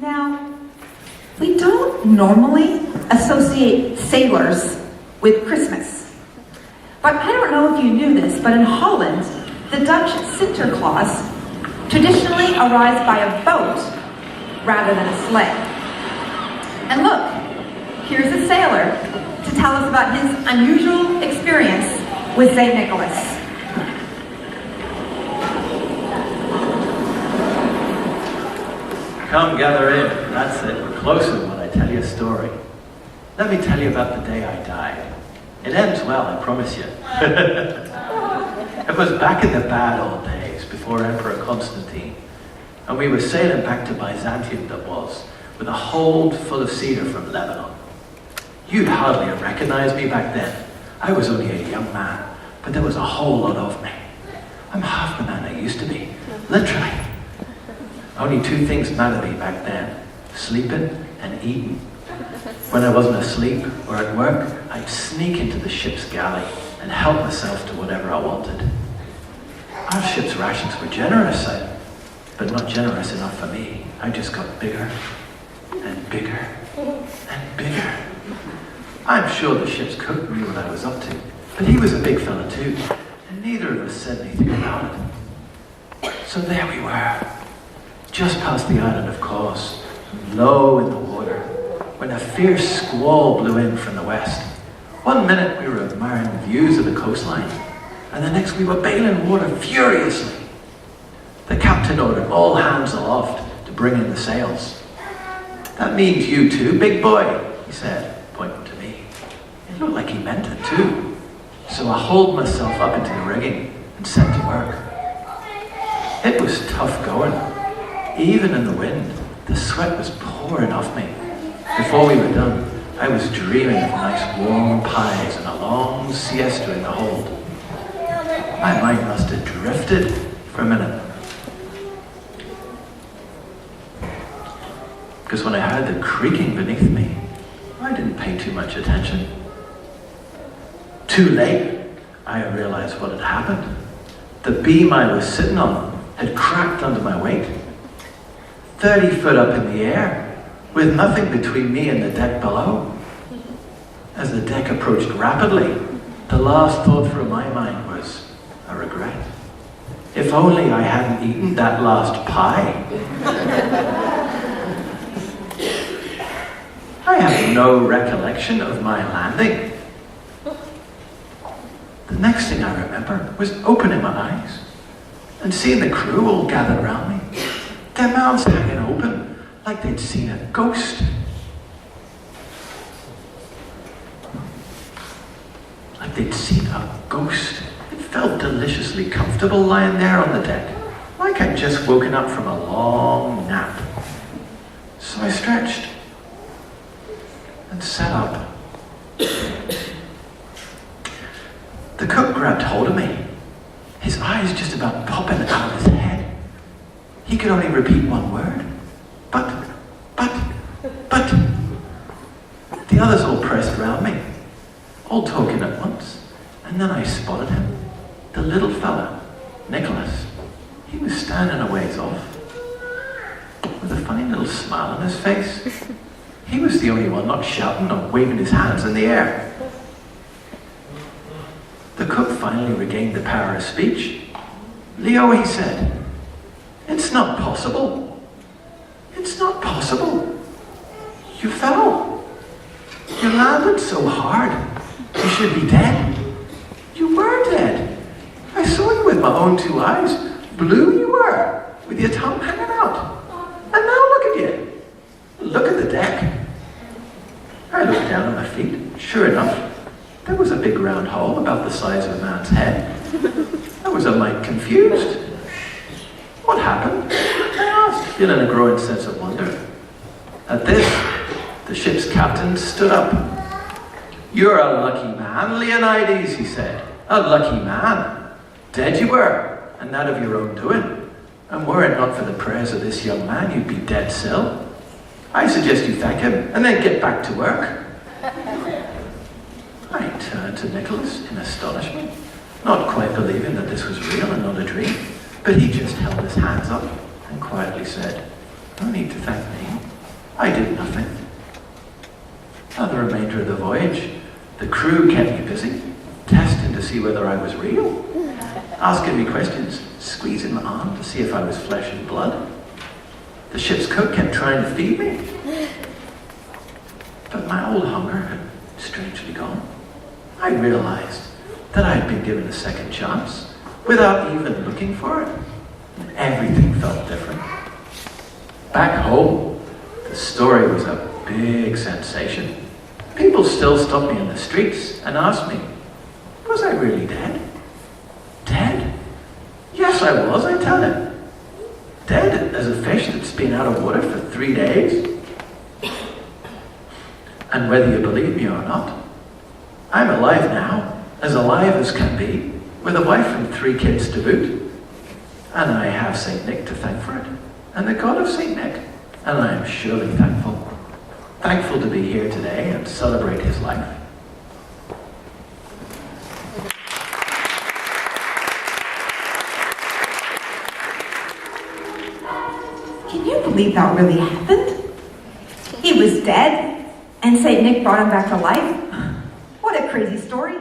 Now, we don't normally associate sailors with Christmas. But I don't know if you knew this, but in Holland, the Dutch Sinterklaas traditionally arrives by a boat rather than a sleigh. And look, here's a sailor to tell us about his unusual experience with St. Nicholas. Come gather in. That's it. We're closer when I tell you a story. Let me tell you about the day I died. It ends well, I promise you. It was back in the bad old days, before Emperor Constantine. And we were sailing back to Byzantium, that was, with a hold full of cedar from Lebanon. You'd hardly have recognized me back then. I was only a young man, but there was a whole lot of me. I'm half the man I used to be, literally. Only two things mattered me back then, sleeping and eating. When I wasn't asleep or at work, I'd sneak into the ship's galley and help myself to whatever I wanted. Our ship's rations were generous, but not generous enough for me. I just got bigger and bigger and bigger. I'm sure the ship's cook knew what I was up to, but he was a big fella too, and neither of us said anything about it. So there we were, just past the island of Kos, low in the water, when a fierce squall blew in from the west. One minute we were admiring views of the coastline, and the next we were bailing water furiously. The captain ordered all hands aloft to bring in the sails. "That means you too, big boy," he said, pointing to me. It looked like he meant it too. So I hauled myself up into the rigging and set to work. It was tough going. Even in the wind, the sweat was pouring off me. Before we were done, I was dreaming of nice warm pies and a long siesta in the hold. My mind must have drifted for a minute. Because when I heard the creaking beneath me, I didn't pay too much attention. Too late, I realized what had happened. The beam I was sitting on had cracked under my weight. 30 foot up in the air, with nothing between me and the deck below. As the deck approached rapidly, the last thought through my mind was a regret. If only I hadn't eaten that last pie. I have no recollection of my landing. The next thing I remember was opening my eyes and seeing the crew all gathered around me, their mouths hanging open like they'd seen a ghost. Like they'd seen a ghost. It felt deliciously comfortable lying there on the deck, like I'd just woken up from a long nap. So I stretched and sat up. The cook grabbed hold of me, his eyes just about popping out of his head. He could only repeat one word. But. The others all pressed around me, all talking at once. And then I spotted him, the little fella, Nicholas. He was standing a ways off, with a funny little smile on his face. He was the only one not shouting or waving his hands in the air. The cook finally regained the power of speech. "Leo," he said, "it's not possible. It's not possible. You fell. You landed so hard. You should be dead. You were dead. I saw you with my own two eyes. Blue you were, with your tongue hanging out. And now look at you. Look at the deck." I looked down at my feet. Sure enough, there was a big round hole about the size of a man's head. I was a mite confused. "What happened?" I asked, feeling a growing sense of wonder. At this, the ship's captain stood up. "You're a lucky man, Leonidas," he said. "A lucky man. Dead you were, and that of your own doing. And were it not for the prayers of this young man, you'd be dead still. I suggest you thank him, and then get back to work." I turned to Nicholas in astonishment, not quite believing that this was real and not a dream. But he just held his hands up and quietly said, "No need to thank me. voyage, the crew kept me busy, testing to see whether I was real, asking me questions, squeezing my arm to see if I was flesh and blood. The ship's cook kept trying to feed me. But my old hunger had strangely gone. I realized that I had been given a second chance without even looking for it. Everything felt different. Back home, the story was a big sensation. People still stopped me in the streets and asked me, was I really dead? Dead? Yes, I was, I tell them. Dead as a fish that's been out of water for 3 days. And whether you believe me or not, I'm alive now, as alive as can be, with a wife and 3 kids to boot. And I have St. Nick to thank for it, and the God of St. Nick, and I am surely thankful. Thankful to be here today and celebrate his life. Can you believe that really happened? He was dead, and St. Nick brought him back to life? What a crazy story.